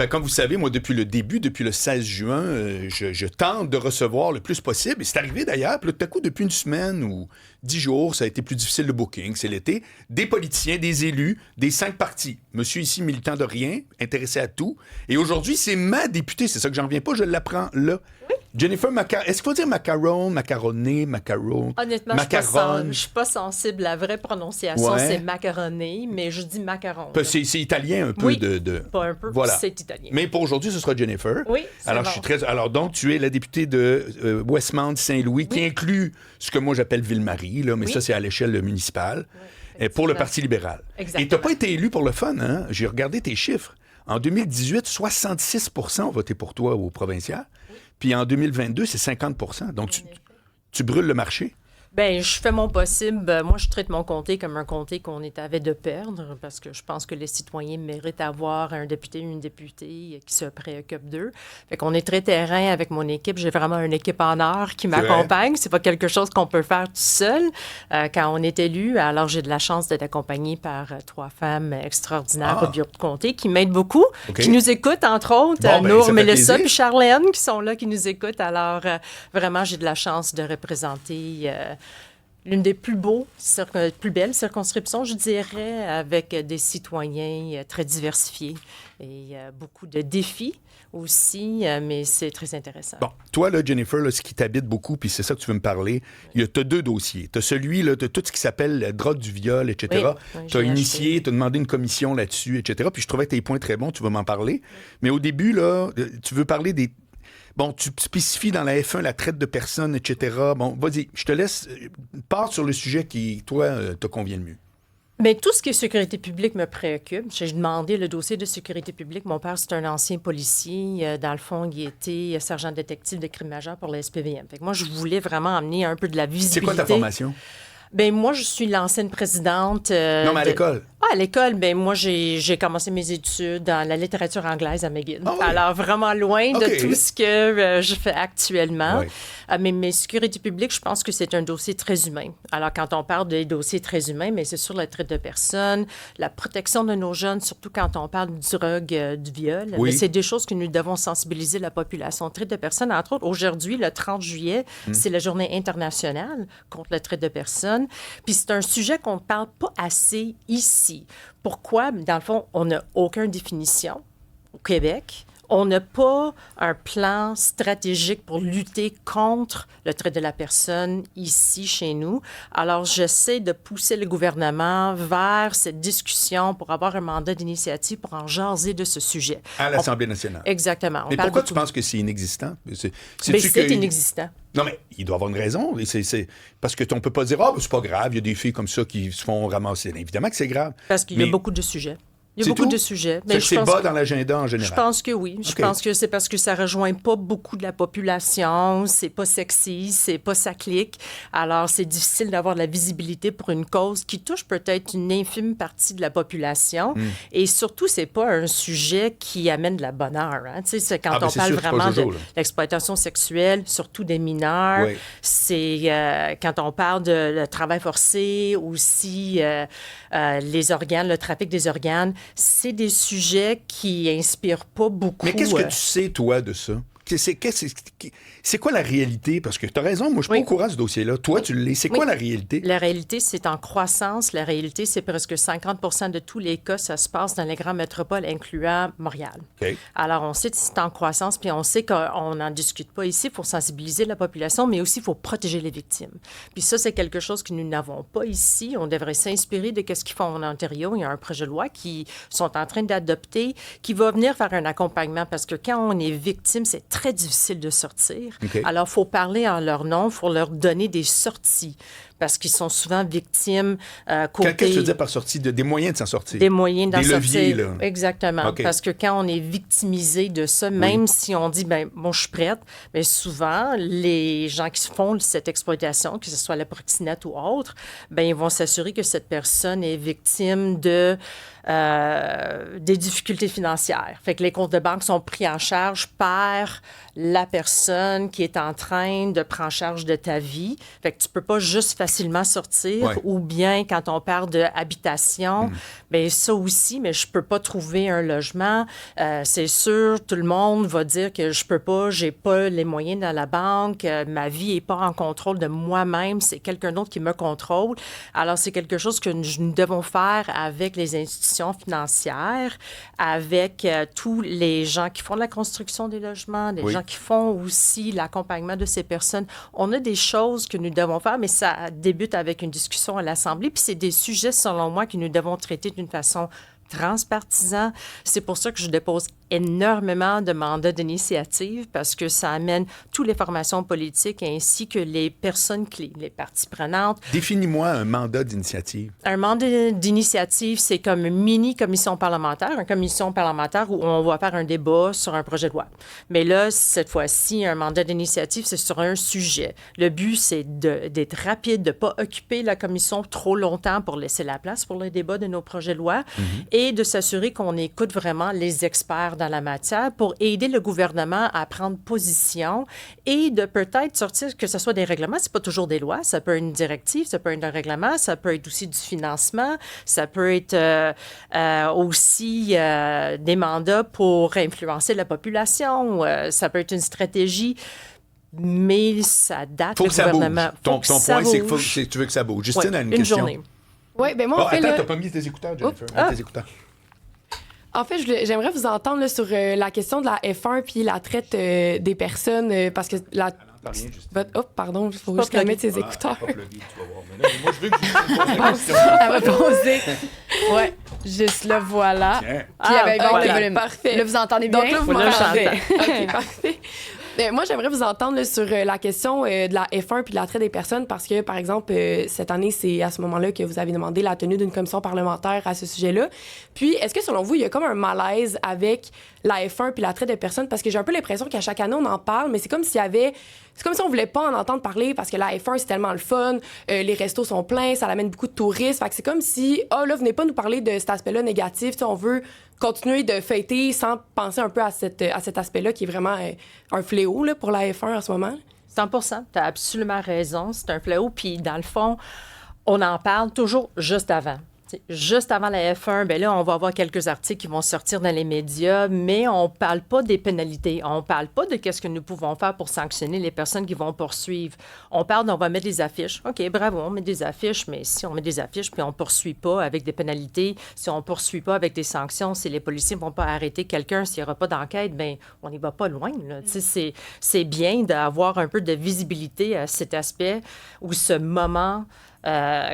Comme vous savez, moi, depuis le 16 juin, je tente de recevoir le plus possible. Et c'est arrivé d'ailleurs, puis là, tout à coup, depuis une semaine ou 10 jours, ça a été plus difficile le booking, c'est l'été, des politiciens, des élus, des 5 partis. Monsieur ici, militant de rien, intéressé à tout. Et aujourd'hui, c'est ma députée, c'est ça que j'en reviens pas, je l'apprends là. Jennifer Est-ce qu'il faut dire macaron, macaroné, macaron? Honnêtement, je suis pas sensible à la vraie prononciation. Ouais. C'est macaroni, mais je dis macaron. C'est italien un peu oui, de... pas un peu, voilà. C'est italien. Mais pour aujourd'hui, ce sera Jennifer. Oui, c'est Alors, bon. Alors, donc, tu es la députée de Westmount-Saint-Louis, qui inclut ce que moi j'appelle Ville-Marie, là, mais ça, c'est à l'échelle municipale, pour le Parti libéral. Exactement. Et tu n'as pas été élu pour le fun, hein? J'ai regardé tes chiffres. En 2018, 66 % ont voté pour toi au provincial. Puis en 2022, c'est 50 %. Donc, tu brûles le marché? Bien, je fais mon possible. Moi, je traite mon comté comme un comté qu'on avait de perdre parce que je pense que les citoyens méritent d'avoir un député ou une députée qui se préoccupe d'eux. Fait qu'on est très terrain avec mon équipe. J'ai vraiment une équipe en or qui m'accompagne. C'est pas quelque chose qu'on peut faire tout seul quand on est élu. Alors, j'ai de la chance d'être accompagnée par 3 femmes extraordinaires au bureau de comté qui m'aident beaucoup, qui nous écoutent, entre autres. Nour, Mélissa puis Charlène qui sont là, qui nous écoutent. Alors, vraiment, j'ai de la chance de représenter... l'une des plus belles circonscriptions, je dirais, avec des citoyens très diversifiés et beaucoup de défis aussi, mais c'est très intéressant. Bon, toi, là, Jennifer, là, ce qui t'habite beaucoup, puis c'est ça que tu veux me parler, tu as 2 dossiers. Tu as celui, là, de tout ce qui s'appelle la drogue du viol, etc. Tu as initié, tu as demandé une commission là-dessus, etc. Puis je trouvais tes points très bons, tu vas m'en parler. Mais au début, là, tu veux parler des... Bon, tu spécifies dans la F1 la traite de personnes, etc. Bon, vas-y, je te laisse, pars sur le sujet qui, toi, te convient le mieux. Bien, tout ce qui est sécurité publique me préoccupe. J'ai demandé le dossier de sécurité publique. Mon père, c'est un ancien policier. Dans le fond, il était sergent détective de crime majeur pour la SPVM. Fait que moi, je voulais vraiment amener un peu de la visibilité. C'est quoi ta formation? Bien, moi, je suis l'ancienne présidente... non, mais à l'école? À l'école, bien, moi, j'ai commencé mes études dans la littérature anglaise à McGill. Oh, oui. Alors, vraiment loin de tout ce que je fais actuellement. Oui. Mais sécurité publique, je pense que c'est un dossier très humain. Alors, quand on parle des dossiers très humains, mais c'est sur la traite de personnes, la protection de nos jeunes, surtout quand on parle du drogue, du viol. Oui. Mais c'est des choses que nous devons sensibiliser la population. Traite de personnes, entre autres, aujourd'hui, le 30 juillet, c'est la journée internationale contre la traite de personnes. Puis c'est un sujet qu'on ne parle pas assez ici. Pourquoi? Dans le fond, on n'a aucune définition au Québec. On n'a pas un plan stratégique pour lutter contre le trait de la personne ici, chez nous. Alors, j'essaie de pousser le gouvernement vers cette discussion pour avoir un mandat d'initiative pour en jaser de ce sujet. À l'Assemblée nationale. Exactement. Mais pourquoi tu penses que c'est inexistant? C'est inexistant. Non, mais il doit avoir une raison. Parce qu'on ne peut pas dire « Ah, c'est pas grave, il y a des filles comme ça qui se font ramasser. » Évidemment que c'est grave. Parce qu'il y a beaucoup de sujets. Il y a beaucoup de sujets. C'est bas dans l'agenda en général. Je pense que oui. Je pense que c'est parce que ça ne rejoint pas beaucoup de la population, c'est pas sexy, c'est pas ça clique. Alors, c'est difficile d'avoir de la visibilité pour une cause qui touche peut-être une infime partie de la population. Et surtout, c'est pas un sujet qui amène de la bonne heure. Hein. Tu sais, c'est quand on parle vraiment de l'exploitation sexuelle, surtout des mineurs. Oui. C'est quand on parle de travail forcé, aussi les organes, le trafic des organes. C'est des sujets qui inspirent pas beaucoup. Mais qu'est-ce que tu sais, toi, de ça? C'est quoi la réalité? Parce que tu as raison, moi, je suis pas au courant de ce dossier-là. Toi, tu l'es. C'est quoi la réalité? La réalité, c'est en croissance. La réalité, c'est presque 50 % de tous les cas, ça se passe dans les grandes métropoles, incluant Montréal. Okay. Alors, on sait que c'est en croissance, puis on sait qu'on n'en discute pas ici pour sensibiliser la population, mais aussi il faut protéger les victimes. Puis ça, c'est quelque chose que nous n'avons pas ici. On devrait s'inspirer de ce qu'ils font en Ontario. Il y a un projet de loi qui sont en train d'adopter, qui va venir faire un accompagnement, parce que quand on est victime, c'est très difficile de sortir. Okay. Alors, il faut parler en leur nom, il faut leur donner des sorties, parce qu'ils sont souvent victimes côté... Qu'est-ce que tu veux dire par sortie? Des moyens de s'en sortir? Des moyens d'en sortir. Leviers, là. Exactement. Okay. Parce que quand on est victimisé de ça, même si on dit, ben bon, je suis prête, mais souvent, les gens qui font cette exploitation, que ce soit la proxénète ou autre, ben ils vont s'assurer que cette personne est victime de... des difficultés financières. Fait que les comptes de banque sont pris en charge par la personne qui est en train de prendre en charge de ta vie. Fait que tu peux pas juste facilement sortir, ou bien quand on parle d'habitation, bien ça aussi, mais je peux pas trouver un logement. C'est sûr, tout le monde va dire que je peux pas, j'ai pas les moyens dans la banque, ma vie est pas en contrôle de moi-même, c'est quelqu'un d'autre qui me contrôle. Alors, c'est quelque chose que nous devons faire avec les institutions financières, avec tous les gens qui font de la construction des logements, des gens qui font aussi l'accompagnement de ces personnes. On a des choses que nous devons faire, mais ça débute avec une discussion à l'Assemblée, puis c'est des sujets, selon moi, que nous devons traiter d'une façon transpartisan. C'est pour ça que je dépose énormément de mandats d'initiative parce que ça amène toutes les formations politiques ainsi que les personnes clés, les parties prenantes. Définis-moi un mandat d'initiative. Un mandat d'initiative, c'est comme une mini-commission parlementaire, une commission parlementaire où on va faire un débat sur un projet de loi. Mais là, cette fois-ci, un mandat d'initiative, c'est sur un sujet. Le but, c'est d'être rapide, de ne pas occuper la commission trop longtemps pour laisser la place pour le débat de nos projets de loi et de s'assurer qu'on écoute vraiment les experts dans la matière pour aider le gouvernement à prendre position et de peut-être sortir, que ce soit des règlements, c'est pas toujours des lois, ça peut être une directive, ça peut être un règlement, ça peut être aussi du financement, ça peut être aussi des mandats pour influencer la population, ça peut être une stratégie. Mais ça date faut le que ça gouvernement. Bouge. Ton point, c'est que tu veux que ça bouge. Justine a une question. Journée. Oui, bien moi, attends, t'as pas mis tes écouteurs, Jennifer. Tes écouteurs. En fait, j'aimerais vous entendre là, sur la question de la F1 puis la traite des personnes, parce que la... Oh, pardon, il faut juste qu'elle mette ses écouteurs. Moi, je veux que elle va poser. Ouais, juste là, voilà. Puis il y avait bon le volume. Parfait. Là, vous entendez bien? Donc là, vous m'entendez. OK, parfait. Moi, j'aimerais vous entendre là, sur la question de la F1 puis de la traite des personnes parce que, par exemple, cette année, c'est à ce moment-là que vous avez demandé la tenue d'une commission parlementaire à ce sujet-là. Puis, est-ce que, selon vous, il y a comme un malaise avec la F1 puis la traite de personnes? Parce que j'ai un peu l'impression qu'à chaque année, on en parle, mais c'est comme s'il y avait... C'est comme si on voulait pas en entendre parler parce que la F1, c'est tellement le fun, les restos sont pleins, ça amène beaucoup de touristes. Fait que c'est comme si, là, venez pas nous parler de cet aspect-là négatif. T'sais, on veut continuer de fêter sans penser un peu à cet aspect-là qui est vraiment un fléau là, pour la F1 en ce moment. 100%, tu as absolument raison. C'est un fléau. Puis, dans le fond, on en parle toujours juste avant. T'sais, juste avant la F1, bien là, on va avoir quelques articles qui vont sortir dans les médias, mais on ne parle pas des pénalités. On ne parle pas de qu'est-ce que nous pouvons faire pour sanctionner les personnes qui vont poursuivre. On parle d'on va mettre des affiches. OK, bravo, on met des affiches, mais si on met des affiches puis on ne poursuit pas avec des pénalités, si on ne poursuit pas avec des sanctions, si les policiers ne vont pas arrêter quelqu'un, s'il n'y aura pas d'enquête, bien, on n'y va pas loin. Là. C'est bien d'avoir un peu de visibilité à cet aspect ou ce moment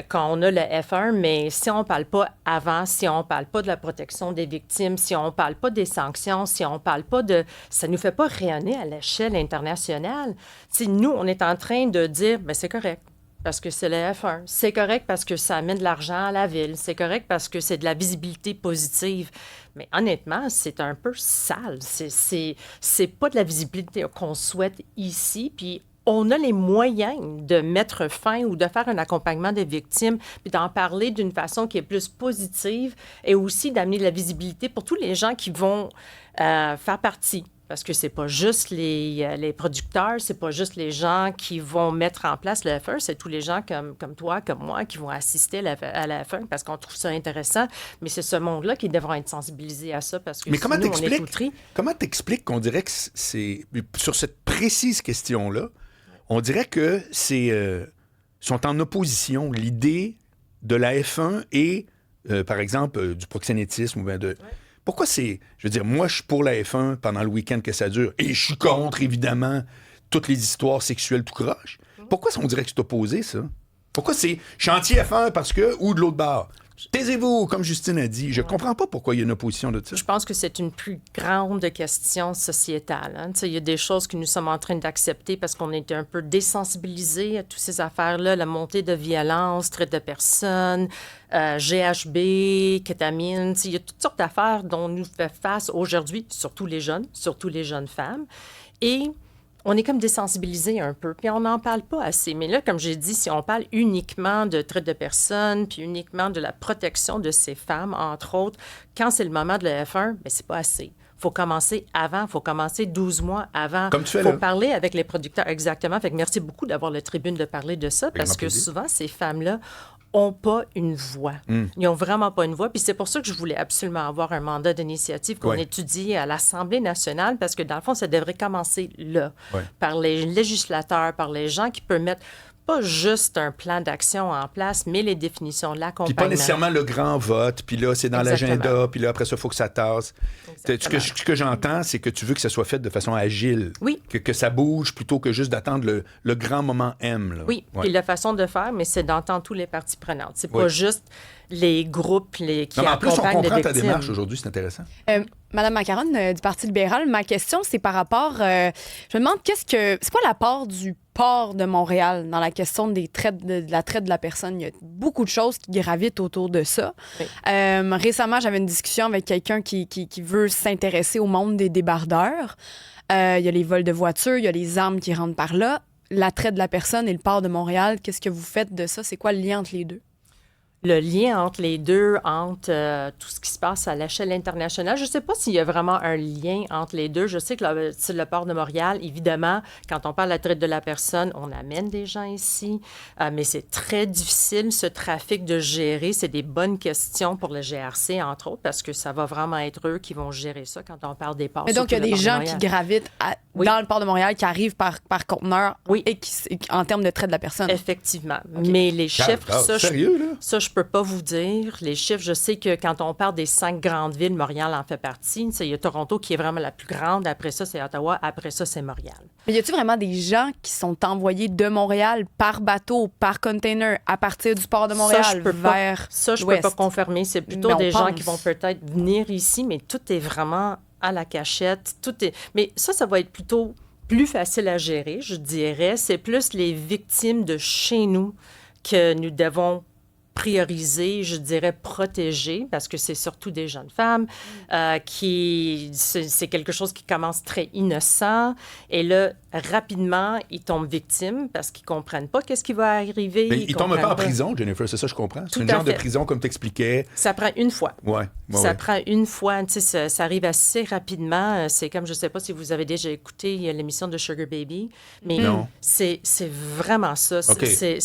quand on a le F1, mais si on ne parle pas avant, si on ne parle pas de la protection des victimes, si on ne parle pas des sanctions, si on ne parle pas de... Ça ne nous fait pas rayonner à l'échelle internationale. T'sais, nous, on est en train de dire, bien, c'est correct parce que c'est le F1. C'est correct parce que ça amène de l'argent à la ville. C'est correct parce que c'est de la visibilité positive. Mais honnêtement, c'est un peu sale. C'est pas de la visibilité qu'on souhaite ici, puis on a les moyens de mettre fin ou de faire un accompagnement des victimes, puis d'en parler d'une façon qui est plus positive et aussi d'amener de la visibilité pour tous les gens qui vont faire partie. Parce que c'est pas juste les producteurs, c'est pas juste les gens qui vont mettre en place le F1, c'est tous les gens comme toi, comme moi, qui vont assister à la F1 parce qu'on trouve ça intéressant. Mais c'est ce monde-là qui devront être sensibilisés à ça parce que mais comment t'expliques qu'on dirait que c'est... Sur cette précise question-là, on dirait que sont en opposition l'idée de la F1 et, par exemple, du proxénétisme ou bien de... Ouais. Pourquoi c'est... Je veux dire, moi, je suis pour la F1 pendant le week-end que ça dure et je suis contre, évidemment, toutes les histoires sexuelles tout croche. Pourquoi on dirait que c'est opposé, ça? Pourquoi c'est chantier F1 parce que... ou de l'autre bord? Taisez-vous, comme Justine a dit. Je comprends pas pourquoi il y a une opposition de ça. Je pense que c'est une plus grande question sociétale. Hein? Il y a des choses que nous sommes en train d'accepter parce qu'on est un peu désensibilisés à toutes ces affaires-là, la montée de violence, traite de personnes, GHB, kétamine. Il y a toutes sortes d'affaires dont nous fait face aujourd'hui, surtout les jeunes femmes. Et on est comme désensibilisé un peu, puis on n'en parle pas assez. Mais là, comme j'ai dit, si on parle uniquement de traite de personnes, puis uniquement de la protection de ces femmes, entre autres, quand c'est le moment de la F1, bien, c'est pas assez. Il faut commencer avant, il faut commencer 12 mois avant. Comme tu fais là. Il faut là. parler avec les producteurs, exactement. Fait que merci beaucoup d'avoir la tribune de parler de ça, parce que plaisir. souvent, ces femmes-là n'ont pas une voix. Ils n'ont vraiment pas une voix. Puis c'est pour ça que je voulais absolument avoir un mandat d'initiative qu'on étudie à l'Assemblée nationale, parce que dans le fond, ça devrait commencer là, par les législateurs, par les gens qui peuvent mettre pas juste un plan d'action en place, mais les définitions de l'accompagnement. Puis pas nécessairement le grand vote, puis là, c'est dans l'agenda, puis là, après ça, il faut que ça tasse. Ce que j'entends, c'est que tu veux que ça soit fait de façon agile. Oui. Que ça bouge plutôt que juste d'attendre le grand moment M. Là. Oui, puis la façon de faire, mais c'est d'entendre tous les parties prenantes. C'est pas juste les groupes qui non, mais en plus, on accompagnent les comprend ta victimes. démarche aujourd'hui, c'est intéressant. Madame Macaron du Parti libéral, ma question, c'est par rapport... je me demande, c'est quoi l'apport du port de Montréal dans la question de la traite de la personne? Il y a beaucoup de choses qui gravitent autour de ça. Oui. Récemment, j'avais une discussion avec quelqu'un qui veut s'intéresser au monde des débardeurs. Il y a les vols de voitures, il y a les armes qui rentrent par là. La traite de la personne et le port de Montréal, qu'est-ce que vous faites de ça? C'est quoi le lien entre les deux? Le lien entre les deux, entre tout ce qui se passe à l'échelle internationale, je ne sais pas s'il y a vraiment un lien entre les deux. Je sais que le port de Montréal, évidemment, quand on parle de la traite de la personne, on amène des gens ici, mais c'est très difficile, ce trafic, de gérer. C'est des bonnes questions pour le GRC, entre autres, parce que ça va vraiment être eux qui vont gérer ça quand on parle des ports. Mais donc, il y a des gens qui gravitent dans le port de Montréal, qui arrivent par conteneur et en termes de traite de la personne. Effectivement. Okay. Mais les chiffres, sérieux, là? Ça, je peux pas vous dire. Les chiffres, je sais que quand on parle des 5 grandes villes, Montréal en fait partie. Il y a Toronto qui est vraiment la plus grande. Après ça, c'est Ottawa. Après ça, c'est Montréal. Mais y a-t-il vraiment des gens qui sont envoyés de Montréal par bateau, par container, à partir du port de Montréal vers Ça, je peux pas confirmer. C'est plutôt des gens qui vont peut-être venir ici, mais tout est vraiment à la cachette. Mais ça va être plutôt plus facile à gérer, je dirais. C'est plus les victimes de chez nous que nous devons prioriser, je dirais protéger, parce que c'est surtout des jeunes femmes c'est quelque chose qui commence très innocent et là, rapidement, ils tombent victimes parce qu'ils comprennent pas qu'est-ce qui va arriver. Mais ils tombent pas en prison, Jennifer, c'est ça je comprends. C'est une genre de prison, comme tu expliquais. Ça prend une fois. Ça prend une fois. Tu sais, ça arrive assez rapidement. C'est comme, je sais pas si vous avez déjà écouté l'émission de Sugar Baby, mais c'est vraiment ça. Okay.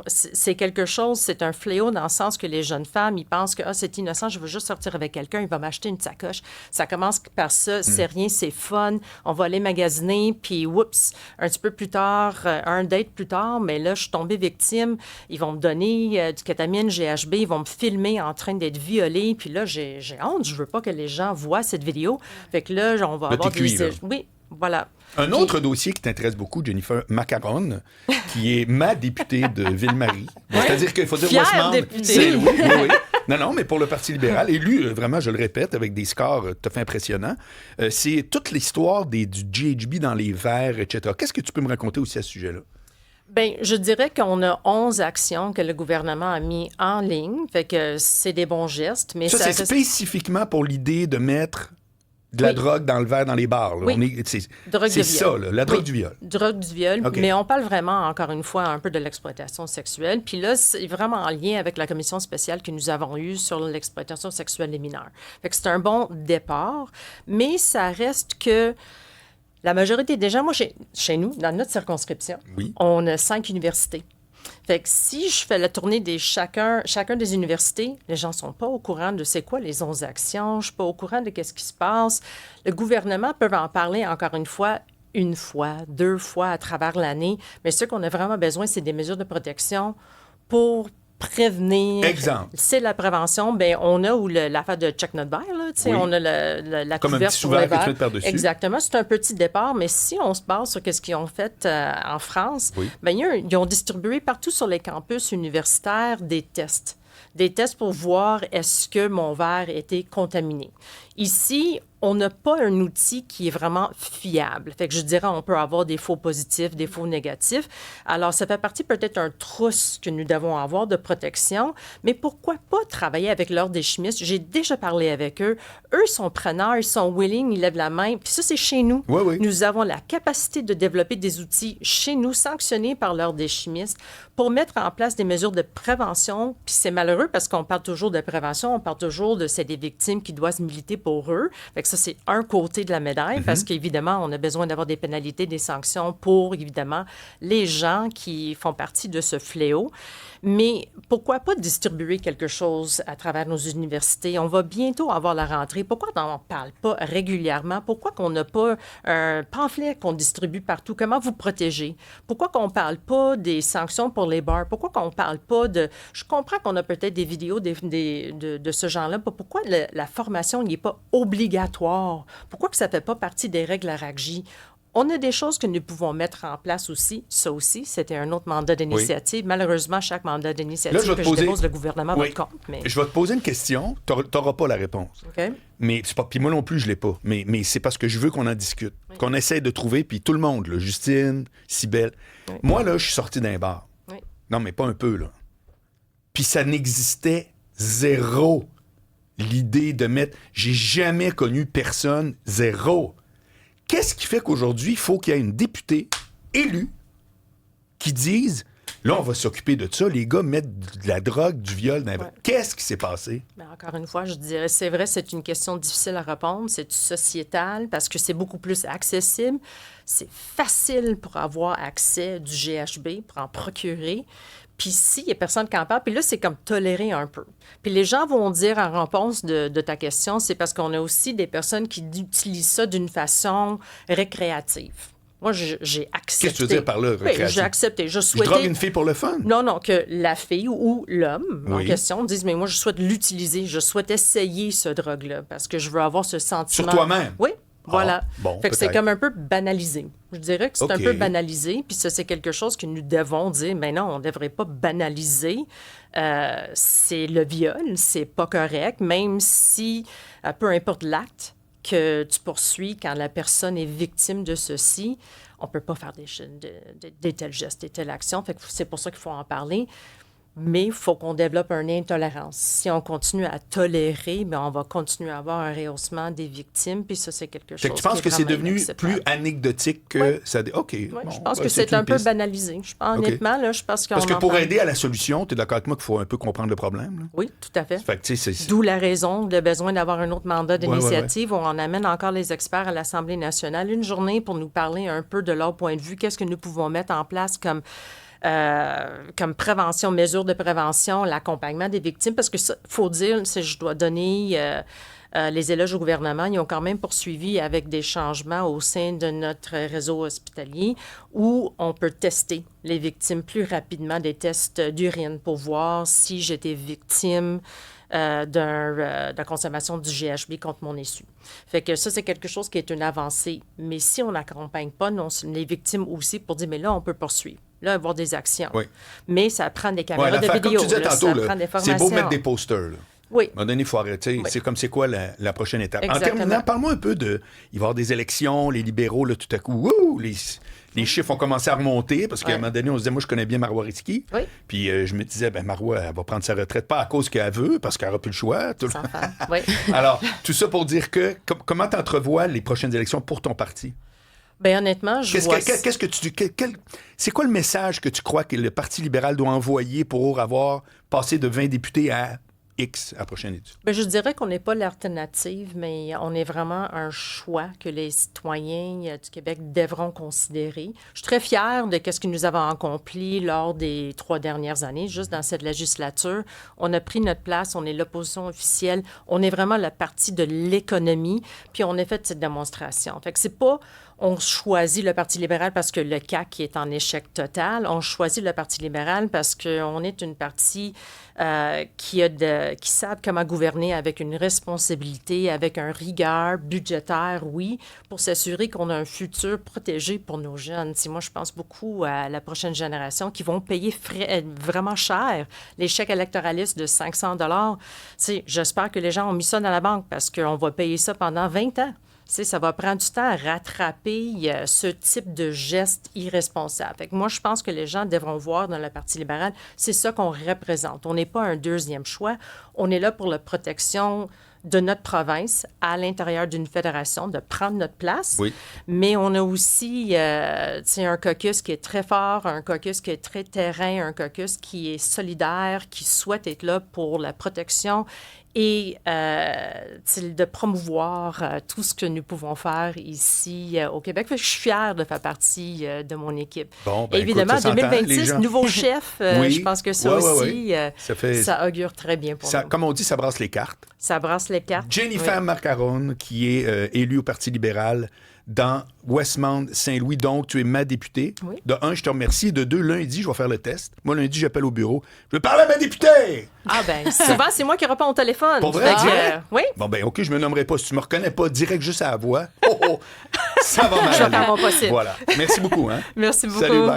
C'est quelque chose, c'est un fléau dans le sens que les jeunes femmes, ils pensent que c'est innocent, je veux juste sortir avec quelqu'un, il va m'acheter une sacoche. Ça commence par ça, c'est rien, c'est fun, on va aller magasiner, puis oups, un petit peu plus tard, un date plus tard, mais là, je suis tombée victime, ils vont me donner du kétamine, GHB, ils vont me filmer en train d'être violée, puis là, j'ai honte, je veux pas que les gens voient cette vidéo. Fait que là, on va avoir des... Oui, voilà. Un autre dossier qui t'intéresse beaucoup, Jennifer Macaron, qui est ma députée de Ville-Marie. C'est-à-dire qu'il faut dire Westmount. C'est oui. Non, mais pour le Parti libéral, élu, vraiment, je le répète, avec des scores tout à fait impressionnants. C'est toute l'histoire du GHB dans les verres, etc. Qu'est-ce que tu peux me raconter aussi à ce sujet-là? Bien, je dirais qu'on a 11 actions que le gouvernement a mis en ligne. Fait que c'est des bons gestes. Mais ça c'est spécifiquement pour l'idée de mettre de la drogue dans le verre, dans les bars. Là. C'est ça, là, la drogue du viol. Drogue du viol, mais on parle vraiment, encore une fois, un peu de l'exploitation sexuelle. Puis là, c'est vraiment en lien avec la commission spéciale que nous avons eue sur l'exploitation sexuelle des mineurs. Fait que c'est un bon départ, mais ça reste que la majorité des gens, moi, chez nous, dans notre circonscription, on a 5 universités. Fait que si je fais la tournée de chacun des universités, les gens ne sont pas au courant de c'est quoi les 11 actions, je ne suis pas au courant de qu'est-ce qui se passe. Le gouvernement peut en parler, encore une fois, 2 fois à travers l'année, mais ce qu'on a vraiment besoin, c'est des mesures de protection pour prévenir. Exemple. C'est la prévention. Bien, on a l'affaire de Check Not Buy, là, on a la comme couverte un petit souverain que tu mets par-dessus. Exactement. C'est un petit départ, mais si on se base sur ce qu'ils ont fait en France, bien, ils ont distribué partout sur les campus universitaires des tests. Des tests pour voir est-ce que mon verre était contaminé. Ici, on n'a pas un outil qui est vraiment fiable. Fait que je dirais, on peut avoir des faux positifs, des faux négatifs. Alors, ça fait partie peut-être d'un trousse que nous devons avoir de protection, mais pourquoi pas travailler avec l'Ordre des chimistes? J'ai déjà parlé avec eux. Eux sont preneurs, ils sont willing, ils lèvent la main. Puis ça, c'est chez nous. Nous avons la capacité de développer des outils chez nous, sanctionnés par l'Ordre des chimistes, pour mettre en place des mesures de prévention. Puis c'est malheureux parce qu'on parle toujours de prévention, on parle toujours de c'est des victimes qui doivent militer pour eux. Fait que ça, c'est un côté de la médaille parce qu'évidemment, on a besoin d'avoir des pénalités, des sanctions pour, évidemment, les gens qui font partie de ce fléau. Mais pourquoi pas distribuer quelque chose à travers nos universités? On va bientôt avoir la rentrée. Pourquoi on n'en parle pas régulièrement? Pourquoi qu'on n'a pas un pamphlet qu'on distribue partout? Comment vous protéger? Pourquoi qu'on ne parle pas des sanctions pour les bars? Pourquoi qu'on ne parle pas de... Je comprends qu'on a peut-être des vidéos de ce genre-là. Pourquoi la formation n'est pas obligatoire? Pourquoi que ça ne fait pas partie des règles à RACJ? On a des choses que nous pouvons mettre en place aussi. Ça aussi, c'était un autre mandat d'initiative. Oui. Malheureusement, chaque mandat d'initiative je dépose, le gouvernement va compte. Mais... Je vais te poser une question. Tu n'auras pas la réponse. OK. Mais c'est pas... Puis moi non plus, je ne l'ai pas. Mais c'est parce que je veux qu'on en discute. Oui. Qu'on essaie de trouver. Puis tout le monde, là, Justine, Cybèle. Oui. Moi, là, je suis sorti d'un bar. Oui. Non, mais pas un peu, là. Puis ça n'existait zéro. L'idée de mettre... J'ai jamais connu personne, zéro. Qu'est-ce qui fait qu'aujourd'hui, il faut qu'il y ait une députée élue qui dise « Là, on va s'occuper de ça. Les gars mettent de la drogue, du viol. » Qu'est-ce qui s'est passé? Bien, encore une fois, je dirais, c'est vrai, c'est une question difficile à répondre. C'est sociétal parce que c'est beaucoup plus accessible. C'est facile pour avoir accès du GHB, pour en procurer. Puis ici, il n'y a personne qui en parle. Puis là, c'est comme tolérer un peu. Puis les gens vont dire en réponse de ta question, c'est parce qu'on a aussi des personnes qui utilisent ça d'une façon récréative. Moi, j'ai accepté. Qu'est-ce que tu veux dire par là, récréative? Oui, j'ai accepté. Je souhaitais... Tu drogues une fille pour le fun? Non, que la fille ou l'homme en question dise, mais moi, je souhaite l'utiliser. Je souhaite essayer ce drogue-là parce que je veux avoir ce sentiment. Sur toi-même? Oui. Voilà. Ah, bon, fait que c'est comme un peu banalisé. Je dirais que c'est un peu banalisé, puis ça, c'est quelque chose que nous devons dire, mais non, on ne devrait pas banaliser. C'est le viol, c'est pas correct, même si, peu importe l'acte que tu poursuis quand la personne est victime de ceci, on ne peut pas faire des tels gestes, des telles actions. Fait que c'est pour ça qu'il faut en parler. Mais il faut qu'on développe une intolérance. Si on continue à tolérer, bien, on va continuer à avoir un rehaussement des victimes, puis ça, c'est quelque chose tu penses que c'est devenu plus anecdotique que ça... OK. Oui, bon, je pense que c'est un peu banalisé. Honnêtement, là, je pense qu'on... Parce que pour aider à la solution, tu es d'accord avec moi qu'il faut un peu comprendre le problème? Là? Oui, tout à fait. Fait que, d'où la raison, le besoin d'avoir un autre mandat d'initiative. On en amène encore les experts à l'Assemblée nationale une journée pour nous parler un peu de leur point de vue. Qu'est-ce que nous pouvons mettre en place comme prévention, mesures de prévention, l'accompagnement des victimes, parce que ça, il faut dire, si je dois donner les éloges au gouvernement, ils ont quand même poursuivi avec des changements au sein de notre réseau hospitalier où on peut tester les victimes plus rapidement, des tests d'urine pour voir si j'étais victime de la consommation du GHB contre mon insu. Fait que ça, c'est quelque chose qui est une avancée. Mais si on n'accompagne pas les victimes aussi pour dire, mais là, on peut poursuivre. Là, avoir des actions. Oui. Mais ça prend des caméras de vidéo. Comme tu disais tantôt, ça prend des formations. C'est beau mettre des posters. Là. Oui. À un moment donné, il faut arrêter. Oui. C'est quoi la prochaine étape? Exactement. En terminant, parle-moi un peu de... Il va y avoir des élections, les libéraux, là, tout à coup, les chiffres ont commencé à remonter parce qu'à un moment donné, on se disait, moi, je connais bien Marois Risky. Oui. Puis je me disais, Marois, elle va prendre sa retraite, pas à cause qu'elle veut, parce qu'elle n'aura plus le choix. Oui. Alors, tout ça pour dire que, comment tu entrevois les prochaines élections pour ton parti? Bien, honnêtement, c'est quoi le message que tu crois que le Parti libéral doit envoyer pour avoir passé de 20 députés à X à la prochaine étude? Bien, je dirais qu'on n'est pas l'alternative, mais on est vraiment un choix que les citoyens du Québec devront considérer. Je suis très fière de ce que nous avons accompli lors des 3 dernières années, juste dans cette législature. On a pris notre place, on est l'opposition officielle, on est vraiment le parti de l'économie, puis on a fait cette démonstration. Fait que c'est pas... On choisit le Parti libéral parce que le CAQ est en échec total. On choisit le Parti libéral parce qu'on est une partie qui savent comment gouverner avec une responsabilité, avec un rigueur budgétaire, oui, pour s'assurer qu'on a un futur protégé pour nos jeunes. Moi, je pense beaucoup à la prochaine génération qui vont payer vraiment cher les chèques électoralistes de 500 $. J'espère que les gens ont mis ça dans la banque parce qu'on va payer ça pendant 20 ans. Ça va prendre du temps à rattraper ce type de geste irresponsable. Fait que moi, je pense que les gens devront voir dans le Parti libéral, c'est ça qu'on représente. On n'est pas un deuxième choix. On est là pour la protection de notre province à l'intérieur d'une fédération, de prendre notre place. Oui. Mais on a aussi un caucus qui est très fort, un caucus qui est très terrain, un caucus qui est solidaire, qui souhaite être là pour la protection et de promouvoir tout ce que nous pouvons faire ici au Québec. Je suis fière de faire partie de mon équipe. Bon, ben, évidemment, écoute, 2026, nouveau chef, je pense que ça aussi, ça augure très bien pour nous. Comme on dit, ça brasse les cartes. Ça brasse les cartes. Jennifer Marcaron, qui est élue au Parti libéral dans Westmount-Saint-Louis. Donc, tu es ma députée. Oui. De un, je te remercie. De deux, lundi, je vais faire le test. Moi, lundi, j'appelle au bureau. Je veux parler à ma députée! Ah ben, souvent, c'est moi qui réponds au téléphone. Pour vrai? Oui. Bon, ben, OK, je me nommerai pas. Si tu me reconnais pas direct juste à la voix, ça va mal. Je vais faire mon possible. Voilà. Merci beaucoup. Hein? Merci beaucoup. Salut, bye.